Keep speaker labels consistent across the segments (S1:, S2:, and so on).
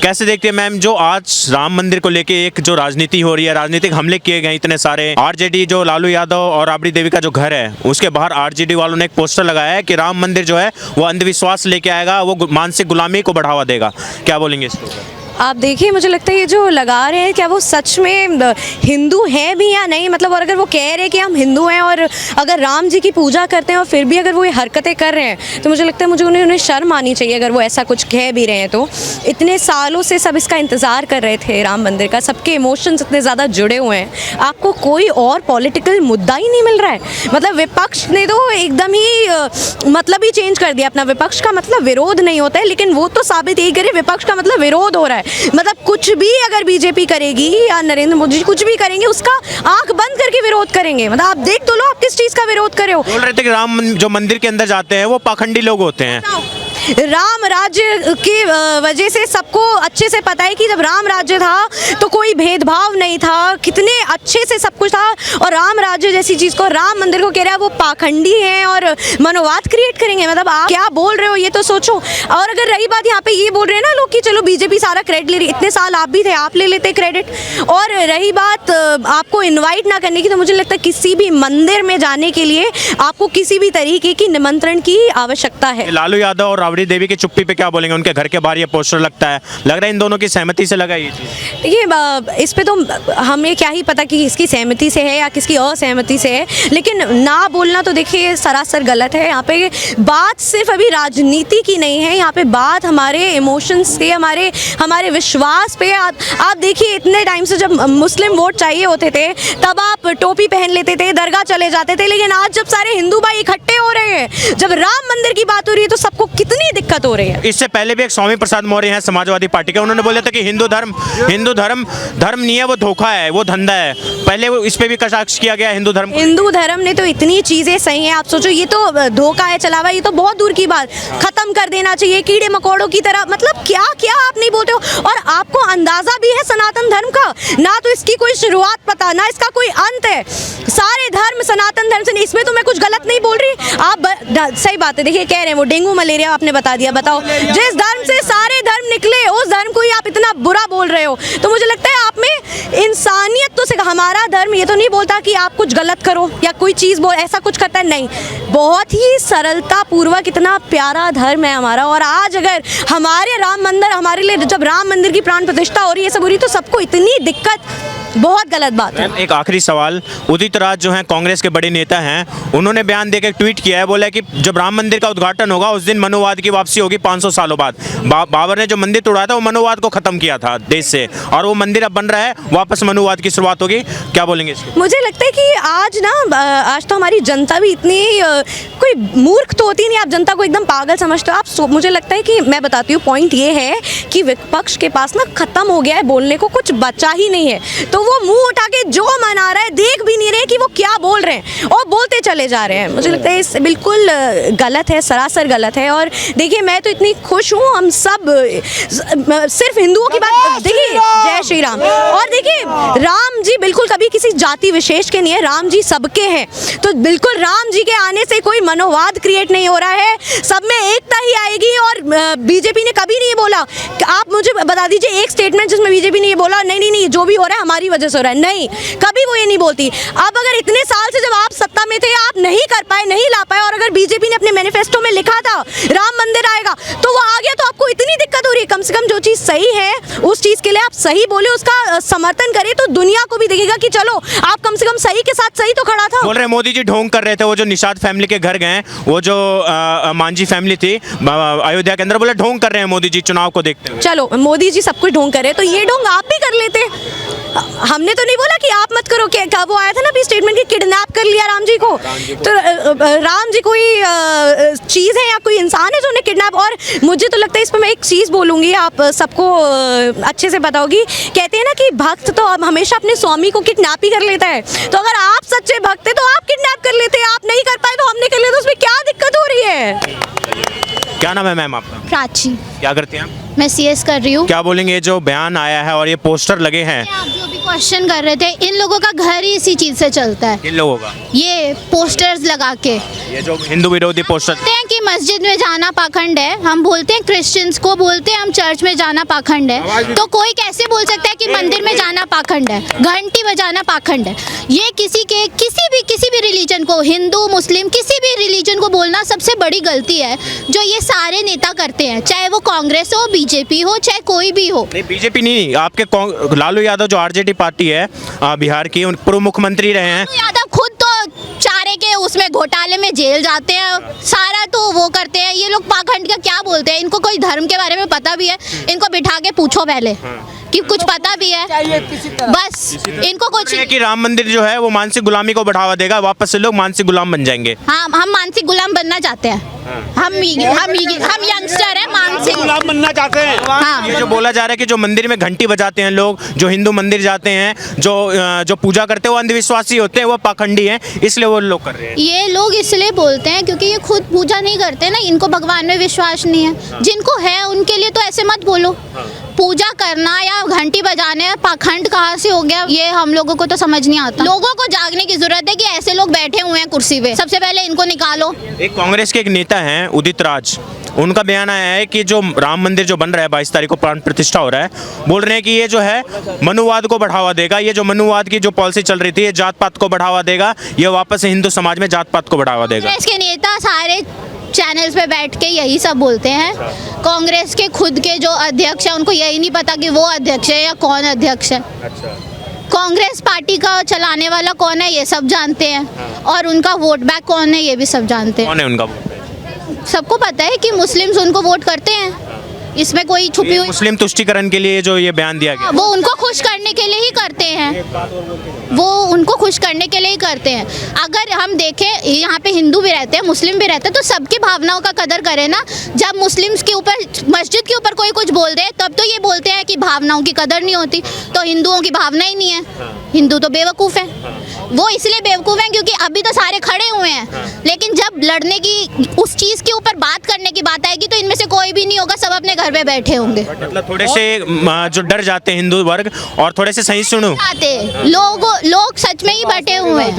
S1: कैसे देखते हैं मैम जो आज राम मंदिर को लेके एक जो राजनीति हो रही है, राजनीतिक हमले किए गए इतने सारे, आरजेडी जो लालू यादव और राबड़ी देवी का जो घर है उसके बाहर आरजेडी वालों ने एक पोस्टर लगाया है कि राम मंदिर जो है वो अंधविश्वास लेके आएगा, वो मानसिक गुलामी को बढ़ावा देगा, क्या बोलेंगे इसको?
S2: आप देखिए, मुझे लगता है ये जो लगा रहे हैं क्या वो सच में हिंदू हैं भी या नहीं, मतलब और अगर वो कह रहे हैं कि हम हिंदू हैं और अगर राम जी की पूजा करते हैं और फिर भी अगर वो ये हरकतें कर रहे हैं तो मुझे लगता है मुझे उन्हें शर्म आनी चाहिए अगर वो ऐसा कुछ कह भी रहे हैं तो। इतने सालों से सब इसका इंतज़ार कर रहे थे राम मंदिर का, सबके इमोशंस इतने ज़्यादा जुड़े हुए हैं, आपको कोई और पॉलिटिकल मुद्दा ही नहीं मिल रहा है। मतलब विपक्ष ने तो एकदम ही मतलब ही चेंज कर दिया अपना, विपक्ष का मतलब विरोध नहीं होता है, लेकिन वो तो साबित यही करे विपक्ष का मतलब विरोध हो रहा है। मतलब कुछ भी अगर बीजेपी करेगी या नरेंद्र मोदी जी कुछ भी करेंगे उसका आंख बंद करके विरोध करेंगे। मतलब आप देख तो लो आप किस चीज का विरोध कर रहे हो।
S1: बोल रहे थे कि राम जो मंदिर के अंदर जाते हैं वो पाखंडी लोग होते हैं।
S2: राम राज्य की वजह से सबको अच्छे से पता है कि जब राम राज्य था तो कोई भेदभाव नहीं था, कितने अच्छे से सब कुछ था, और राम राज्य जैसी चीज़ को, राम मंदिर को कह रहा है वो पाखंडी हैं और मनोवाद क्रिएट करेंगे। मतलब आप क्या बोल रहे हो ये तो सोचो। और अगर रही बात यहाँ पे ये बोल रहे हैं ना लोग कि चलो बीजेपी सारा क्रेडिट ले रही, इतने साल आप भी थे, आप ले लेते क्रेडिट। और रही बात आपको इन्वाइट ना करने की, तो मुझे लगता है किसी भी मंदिर में जाने के लिए आपको किसी भी तरीके की निमंत्रण की आवश्यकता है।
S1: लालू यादव और राबड़ी देवी की चुप्पी पे क्या बोलेंगे? उनके घर के बाहर ये पोस्टर लगता है, लग रहा है इन दोनों की सहमति से लगा ये चीज़।
S2: देखिए इस पे तो हमें क्या ही पता कि किसकी सहमति से है या किसकी असहमति से है, लेकिन ना बोलना तो देखिए सरासर गलत है। यहाँ पे बात सिर्फ अभी राजनीति की नहीं है, यहाँ पे बात हमारे इमोशंस से, हमारे विश्वास पे। आप देखिए इतने टाइम से जब मुस्लिम वोट चाहिए होते थे तब आप टोपी पहन लेते थे, दरगाह चले जाते थे, लेकिन आज जब सारे हिंदू भाई इकट्ठे हो रहे हैं, जब राम मंदिर की बात हो रही है तो सबको कितनी दिक्कत हो रही है।
S1: इससे पहले भी एक स्वामी प्रसाद मौर्य हैं समाजवादी पार्टी के, उन्होंने बोला था कि हिंदू धर्म नहीं है, वो धोखा है, वो धंधा है। पहले वो इस पे भी कटाक्ष किया गया हिंदू धर्म
S2: ने तो इतनी चीजें सही हैं, आप सोचो ये तो धोखा है, चलावा, ये तो बहुत दूर की बात, खत्म कर देना चाहिए कीड़े मकोड़ों की तरह। मतलब क्या क्या आप नहीं बोलते हो, और आपको अंदाजा भी है सनातन धर्म का, ना तो इसकी कोई शुरुआत पता ना इसका कोई अंत है। सारे धर्म सनातन धर्म से, इसमें तो मैं कुछ गलत नहीं बोल रही, आप सही बात है। देखिए कह रहे हैं वो डेंगू मलेरिया आपने बता दिया, बताओ जिस धर्म से सारे धर्म निकले उस धर्म को ही आप इतना बुरा बोल रहे हो। तो मुझे लगता है आप में इंसानियत तो सिर्फ, हमारा धर्म ये तो नहीं बोलता कि आप कुछ गलत करो या कोई चीज़ बोल ऐसा कुछ करता है, नहीं, बहुत ही सरलता पूर्वक इतना प्यारा धर्म है हमारा। और आज अगर हमारे राम मंदिर, हमारे लिए जब राम मंदिर की प्राण प्रतिष्ठा हो रही है सब हो रही, तो सबको इतनी दिक्कत, बहुत गलत बात है।
S1: एक आखिरी सवाल, उदित राज जो हैं कांग्रेस के बड़े नेता हैं, उन्होंने बयान देकर ट्वीट किया है, बोला कि जब राम मंदिर का उद्घाटन होगा उस दिन मनोवाद की वापसी होगी 500 सालों बाद। बाबर ने जो मंदिर तोड़ा था वो मनोवाद को खत्म किया था देश से, और वो मंदिर अब बन रहा है, वापस मनोवाद की शुरुआत होगी, क्या बोलेंगे इसको?
S2: मुझे लगता है कि आज तो हमारी जनता भी इतनी कोई मूर्ख तो होती नहीं, आप जनता को एकदम पागल समझते हो आप। मुझे लगता है कि मैं बताती हूँ, पॉइंट ये है कि विपक्ष के पास ना खत्म हो गया है, बोलने को कुछ बचा ही नहीं है, तो वो मुंह उठा के जो मना रहा है, देख भी नहीं रहे कि वो क्या बोल रहे हैं और बोलते चले जा रहे हैं। मुझे लगता है इस बिल्कुल गलत है, सरासर गलत है। और देखिए मैं तो इतनी खुश हूँ, हम सब सिर्फ हिंदुओं की बात, देखिए जय श्री राम, और देखिए राम जी बिल्कुल कभी किसी जाति विशेष के नहीं है, राम जी सबके हैं, तो बिल्कुल राम जी के आने से कोई मनोवाद क्रिएट नहीं हो रहा है, सब में एकता ही आएगी। और बीजेपी ने कभी नहीं बोला, आप मुझे बता दीजिए एक स्टेटमेंट जिसमें बीजेपी ने ये बोला नहीं जो भी हो रहा है हमारी वजह से हो रहा है, नहीं, कभी वो ये नहीं बोलती। अब अगर इतने साल से जब आप सत्ता में थे आप नहीं कर पाए, नहीं ला पाए, और अगर बीजेपी ने अपने मैनिफेस्टो में लिखा था राम मंदिर आएगा तो वो आ गया, तो आपको इतनी दिक्कत हो रही है। कम से कम जो चीज़ सही है उस चीज़ के लिए आप सही बोले, उसका समर्थन करें, तो दुनिया को भी दिखेगा कि चलो आप कम से कम सही के साथ सही तो खड़ा था।
S1: बोल रहे मोदी जी ढोंग कर रहे थे, वो जो निषाद फैमिली के घर गए, वो जो मांझी फैमिली थी अयोध्या के अंदर, बोले ढोंग कर रहे हैं मोदी जी चुनाव को देखते हुए।
S2: चलो मोदी जी सब कुछ ढोंग कर रहे हैं तो ये ढोंग आप भी कर लेते, हमने तो नहीं बोला कि आप मत करो। क्या वो आया था ना अभी स्टेटमेंट कि किडनैप कर लिया राम जी को, तो राम जी कोई चीज़ है या कोई इंसान है जो उन्हें किडनैप? और मुझे तो लगता है इस पर मैं एक चीज़ बोलूँगी, आप सबको अच्छे से पता होगी, कहते हैं ना कि भक्त तो हमेशा अपने स्वामी को किडनैप ही कर लेता है, तो अगर आप सच्चे भक्त थे तो आप किडनैप कर लेते, आप नहीं कर पाए तो हमने कर लिया, तो उसमें क्या दिक्कत हो रही है?
S1: क्या नाम है मैम आपका?
S3: प्राची।
S1: क्या करते हैं आप?
S3: मैं CS कर रही हूँ।
S1: क्या बोलेंगे, ये जो बयान आया है और ये पोस्टर लगे हैं,
S3: आप जो भी क्वेश्चन कर रहे थे, इन लोगों का घर ही इसी चीज से चलता है,
S1: किन लोगों का?
S3: ये पोस्टर्स लगा के।
S1: ये जो हिंदू विरोधी पोस्टर
S3: बोलते हैं कि मस्जिद में जाना पाखंड है, हम बोलते हैं क्रिश्चियंस को बोलते हैं हम चर्च में जाना पाखंड है, तो कोई कैसे बोल सकता है कि मंदिर में जाना पाखंड है, घंटी बजाना पाखंड है? ये किसी भी रिलीजन को, हिंदू मुस्लिम किसी भी रिलीजन को बोलना सबसे बड़ी गलती है जो ये सारे नेता करते हैं, चाहे वो कांग्रेस हो, बीजेपी हो, चाहे कोई भी हो।
S1: नहीं, बीजेपी नहीं, आपके लालू यादव जो आरजेडी पार्टी है बिहार की, उन पूर्व मुख्यमंत्री रहे हैं।
S3: यादव खुद तो चारे के उसमें घोटाले में जेल जाते हैं, सारा तो वो करते हैं। ये लोग पाखंड का क्या बोलते हैं? इनको कोई धर्म के बारे में पता भी है? इनको बिठा के पूछो पहले कि कुछ पता भी है? बस इनको कुछ
S1: है कि राम मंदिर जो है वो मानसिक गुलामी को बढ़ावा देगा, वापस से लोग मानसिक गुलाम बन जाएंगे।
S3: हाँ, हम मानसिक गुलाम बनना चाहते हैं। हम यंगस्टर हैं, मानसिक
S4: गुलाम बनना चाहते हैं।
S3: हाँ।
S1: ये जो बोला जा रहा है कि जो मंदिर में घंटी बजाते हैं लोग, जो हिंदू मंदिर जाते हैं, जो पूजा करते हैं, वो अंधविश्वासी होते हैं, वो पाखंडी हैं, इसलिए वो लोग कर रहे हैं।
S3: ये लोग इसलिए बोलते हैं क्योंकि ये खुद पूजा नहीं करते ना, इनको भगवान में विश्वास नहीं है। जिनको है उनके लिए तो ऐसे मत बोलो। पूजा करना या घंटी बजाने पाखंड कहाँ से हो गया, ये हम लोगों को तो समझ नहीं आता। लोगों को जागने की जरूरत है कि ऐसे लोग बैठे हुए हैं कुर्सी पे, सबसे पहले इनको निकालो।
S1: एक कांग्रेस के एक नेता हैं उदित राज, उनका बयान आया है कि जो राम मंदिर जो बन रहा है 22 तारीख को प्राण प्रतिष्ठा हो रहा है, बोल रहे हैं कि ये जो है मनुवाद को बढ़ावा देगा। ये जो मनुवाद की जो पॉलिसी चल रही थी, ये जात पात को बढ़ावा देगा, ये वापस से हिंदू समाज में जात पात को बढ़ावा देगा।
S3: कांग्रेस के नेता सारे चैनल्स पे बैठ के यही सब बोलते हैं। कांग्रेस के खुद के जो अध्यक्ष हैं उनको यही नहीं पता कि वो अध्यक्ष है या कौन अध्यक्ष है। कांग्रेस पार्टी का चलाने वाला कौन है ये सब जानते हैं, और उनका वोट बैंक कौन है ये भी सब जानते हैं।
S1: कौन है उनका वोट?
S3: सबको पता है कि मुस्लिम्स उनको वोट करते हैं, इसमें कोई छुपी हुई।
S1: मुस्लिम तुष्टिकरण के लिए जो ये बयान दिया गया,
S3: वो उनको खुश करने के लिए ही करते हैं, वो उनको खुश करने के लिए ही करते हैं। अगर हम देखें यहाँ पे हिंदू भी रहते हैं, मुस्लिम भी रहते हैं, तो सबकी भावनाओं का कदर करें ना। जब मुस्लिम्स के ऊपर, मस्जिद के ऊपर कोई कुछ बोल दे तब तो ये बोलते हैं कि भावनाओं की कदर नहीं होती, तो हिंदुओं की भावना ही नहीं है, हिंदू तो बेवकूफ़ है। वो इसलिए बेवकूफ़ हैं क्योंकि अभी तो सारे खड़े हुए हैं, लेकिन जब लड़ने की, उस चीज़ के ऊपर बात करने की बात आएगी तो इनमें से कोई भी नहीं होगा, सब अपने घर पे बैठे होंगे।
S1: मतलब थोड़े से जो डर जाते हैं हिंदू वर्ग, और थोड़े से सहिष्णु
S3: लोग सच में ही बटे हुए हैं,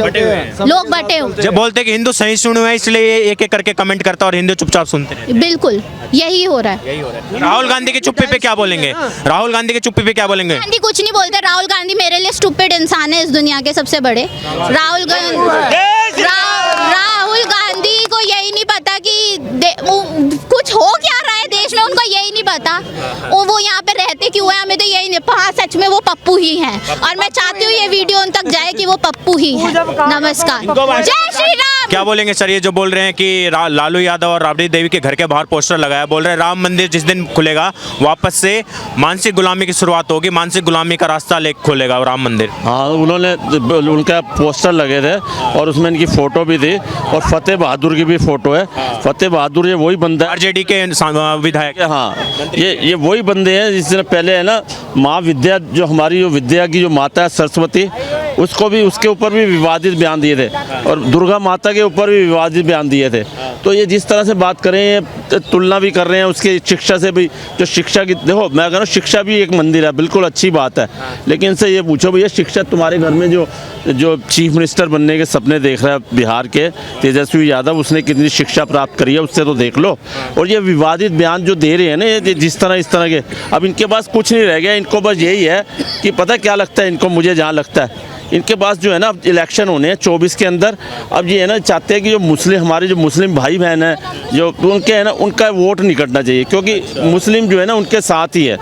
S3: लोग बटे हुए।
S1: जब बोलते हैं कि हिंदू सहिष्णु है, इसलिए एक एक करके कमेंट करता है और हिंदू चुपचाप सुनते हैं।
S3: बिल्कुल यही हो रहा है।
S1: राहुल गांधी के चुप्पी पे क्या बोलेंगे? राहुल गांधी के चुप्पी पे क्या बोलेंगे?
S3: गांधी कुछ नहीं बोलते। राहुल गांधी मेरे लिए स्टूपिड इंसान है इस दुनिया के सबसे बड़े। राहुल गांधी को यही नहीं पता कि कुछ हो क्या रहा है देश में, उनको यही नहीं पता। वो यहाँ पे रहते क्यों है हमें तो यही नहीं। हाँ, सच में वो पप्पू ही हैं, और मैं चाहती हूँ ये वीडियो उन तक जाए कि वो पप्पू ही हैं। नमस्कार, जय श्री राम।
S1: क्या बोलेंगे सर ये जो बोल रहे हैं कि लालू यादव और राबड़ी देवी के घर के बाहर पोस्टर लगाया, बोल रहे हैं राम मंदिर जिस दिन खुलेगा वापस से मानसिक गुलामी की शुरुआत होगी, मानसिक गुलामी का रास्ता ले खोलेगा राम मंदिर।
S4: हाँ, उन्होंने उनका पोस्टर लगे थे और उसमें इनकी फ़ोटो भी थी, और फतेह बहादुर की भी फ़ोटो है। फतेह बहादुर ये वही बंदा है,
S1: आरजेडी के विधायक।
S4: हाँ, ये वही बंदे हैं जिसने पहले है ना माँ विद्या, जो हमारी जो विद्या की जो माता है सरस्वती, उसको भी, उसके ऊपर भी विवादित बयान दिए थे, और दुर्गा माता के ऊपर भी विवादित बयान दिए थे। तो ये जिस तरह से बात कर रहे हैं, तुलना भी कर रहे हैं उसके शिक्षा से भी, जो शिक्षा की, देखो मैं कह रहा हूँ शिक्षा भी एक मंदिर है, बिल्कुल अच्छी बात है, लेकिन इनसे ये पूछो भैया शिक्षा तुम्हारे घर में जो चीफ मिनिस्टर बनने के सपने देख रहा है बिहार के तेजस्वी यादव, उसने कितनी शिक्षा प्राप्त करी है उससे तो देख लो। और ये विवादित बयान जो दे रहे हैं ना, ये जिस तरह इस तरह के, अब इनके पास कुछ नहीं रह गया। इनको बस यही है कि पता क्या लगता है इनको, मुझे जहाँ लगता है इनके पास जो है ना इलेक्शन होने हैं 24 के अंदर। अब ये है ना चाहते हैं कि जो मुस्लिम, हमारे जो मुस्लिम भाई बहन हैं, जो उनके है ना, उनका वोट नहीं कटना चाहिए, क्योंकि मुस्लिम जो है ना उनके साथ ही है,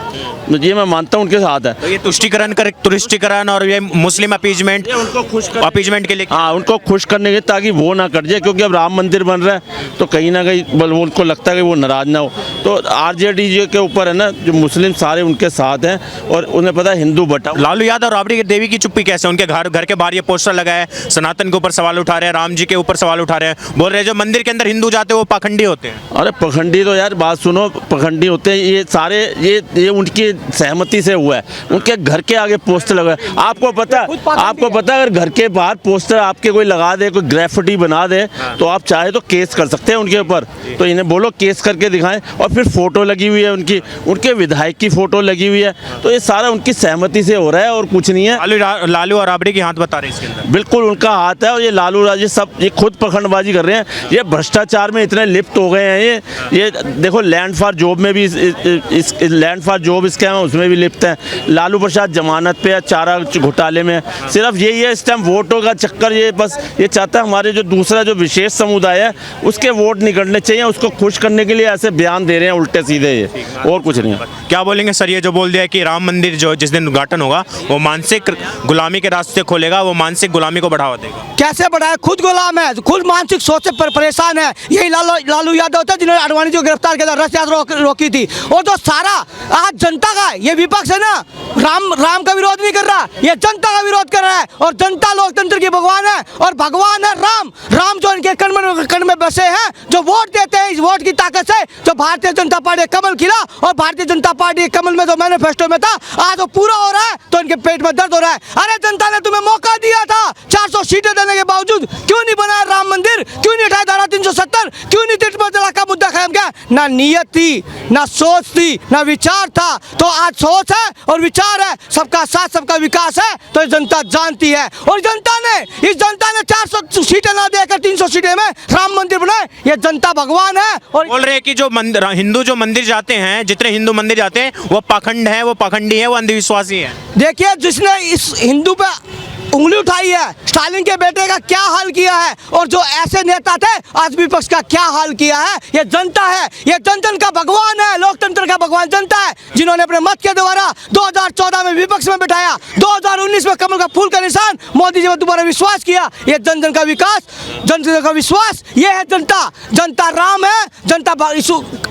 S4: ये मैं मानता हूँ उनके साथ है।
S1: तो ये तुष्टिकरण और ये मुस्लिम अपीजमेंट के लिए,
S4: हाँ, उनको खुश करने के ताकि वो ना कट जाए, क्योंकि अब राम मंदिर बन रहा है तो कहीं ना कहीं उनको लगता है कि वो नाराज ना हो। तो आरजेडी के ऊपर है ना, जो मुस्लिम सारे उनके साथ हैं, और उन्हें पता है हिंदू बटा।
S1: लालू यादव और राबड़ी देवी की चुप्पी कैसे? उनके घर के बाहर ये पोस्टर लगा है, सनातन के ऊपर सवाल उठा रहे हैं, राम जी के ऊपर सवाल उठा रहे हैं, बोल रहे हैं जो मंदिर के अंदर हिंदू हिंदू जाते हैं वो पाखंडी होते हैं?
S4: अरे पखंडी तो यार बात सुनो, पखंडी होते हैं ये सारे, ये उनकी सहमति से हुआ है, उनके घर के आगे पोस्टर लगा है। आपको पता अगर घर के बाहर पोस्टर आपके कोई लगा दे, कोई ग्रेफिटी बना दे, तो आप चाहे तो केस कर सकते हैं उनके ऊपर। तो इन्हें बोलो केस करके दिखाएं। और फिर फोटो लगी हुई है उनके विधायक की फोटो लगी हुई है, तो ये सारा उनकी सहमति से हो रहा है और कुछ नहीं है।
S1: लालू और राबड़ी की हाथ बता रहे हैं इसके अंदर?
S4: बिल्कुल उनका हाथ है, और ये लालू राज ये खुद पखंडबाजी कर रहे हैं, ये भ्रष्टाचार में इतने लिप्त हो गए हैं। ये देखो लैंड फॉर जॉब में भी इस लैंड फॉर जॉब स्कैम है, उसमें भी लिप्त हैं। लालू प्रसाद जमानत पे, चारा घोटाले में, सिर्फ यही है इस टाइम वोटों का चक्कर। ये बस ये चाहता है हमारे जो दूसरा जो विशेष समुदाय है उसके वोट निकलने चाहिए, उसको खुश करने के लिए ऐसे बयान दे रहे हैं उल्टे सीधे, ये और कुछ नहीं है।
S1: क्या बोलेंगे सर, ये जो बोल दिया कि राम मंदिर जो जिस दिन उद्घाटन होगा वो मानसिक गुलामी के रास्ते खोलेगा, वो मानसिक गुलामी को बढ़ावा देगा?
S5: कैसे बढ़ाए? खुद गुलाम है, खुद मानसिक सोच से परेशान है। यही लालू यादव था जिन्होंने आडवाणी को गिरफ्तार किया था, रथ यात्रा रोकी थी। और जो सारा आज जनता का ये विपक्ष है ना, राम का विरोध नहीं कर रहा, ये जनता का विरोध कर रहा है। और जनता लोकतंत्र की भगवान है, और भगवान है राम जो इनके कण में बसे हैं, जो वोट देते हैं। इस वोट की ताकत से जो भारतीय जनता पार्टी कमल खिला, और भारतीय जनता पार्टी कमल में जो मैनिफेस्टो में था आज वो पूरा हो रहा है, तो इनके पेट में दर्द हो रहा है। अरे जनता ने तुम्हें मौका दिया था, 400 सीटें देने के बावजूद क्यों नहीं बनाया राम मंदिर? क्यों नहीं उठाया धारा 370? क्यों नहीं तिरपल तलाक का मुद्दा कायम किया? ना नीयत थी, ना सोच थी, ना विचार था। तो आज सोच है और विचार है, सबका साथ सबका विकास है, तो ये जनता जानती है। और इस जनता ने 400 सीटें ना देकर 300 सीटें में राम मंदिर बनाए। ये जनता भगवान है। और
S1: बोल रहे हैं कि जो हिंदू जो मंदिर जाते हैं, जितने हिंदू मंदिर जाते हैं वो पाखंड है, वो पाखंडी है, वो अंधविश्वासी है।
S5: देखिए, जिसने इस हिंदू पे उंगली उठाई है, स्टालिन के बेटे का क्या हाल किया है, और जो ऐसे नेता थे आज विपक्ष का क्या हाल किया है, ये जनता है। ये जन का भगवान है, लोकतंत्र का भगवान जनता है, जिन्होंने अपने मत के द्वारा 2014 में विपक्ष में बिठाया, 2019 में कमल का फूल का निशान मोदी जी ने दोबारा विश्वास किया। ये जन का विकास, जन का विश्वास, ये है जनता। जनता राम है, जनता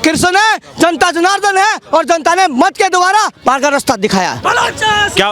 S5: कृष्ण है, जनता जनार्दन है, और जनता ने मत के द्वारा मार्ग का रास्ता दिखाया।
S1: क्या